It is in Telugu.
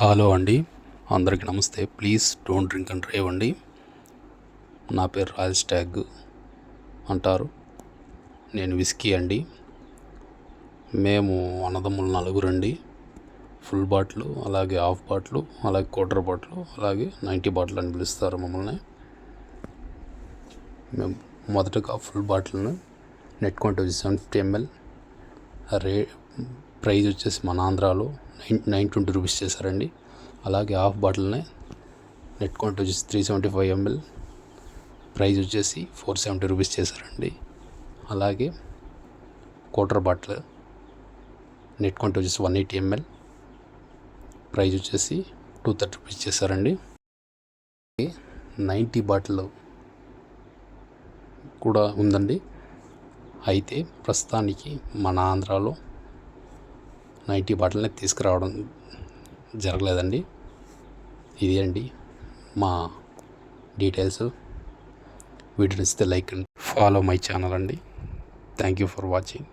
హలో అండి, అందరికీ నమస్తే. Please don't drink and drive అండి. నా పేరు రాజ్ ట్యాగ్ అంటారు. నేను విస్కీ అండి. మేము అన్నదమ్ములు నలుగురండి. ఫుల్ బాటిల్, అలాగే హాఫ్ బాటిల్, అలాగే క్వార్టర్ బాటిల్, అలాగే 90 బాటిల్ అని పిలుస్తారు మమ్మల్ని. మేము మొదటగా ఫుల్ బాటిల్ని నెట్ క్వాంటిటీ 750 ml ప్రైజ్ వచ్చేసి మన ఆంధ్రాలో 920 రూపీస్ చేశారండి. అలాగే హాఫ్ బాటిల్ని నెట్ క్వాంటిటీ వచ్చేసి 375 ml ప్రైజ్ వచ్చేసి 470 రూపీస్ చేశారండి. అలాగే క్వార్టర్ బాటిల్ నెట్ క్వాంటిటీ వచ్చేసి 180 ml ప్రైజ్ వచ్చేసి 230 రూపీస్ చేశారండి. 90 బాటిల్ కూడా ఉందండి. అయితే ప్రస్తుతానికి మన ఆంధ్రాలో 90 బాటిల్ని తీసుకురావడం జరగలేదండి. ఇది అండి మా డీటెయిల్స్. వీడియో నచ్చితే like and follow my channel అండి. Thank you for watching.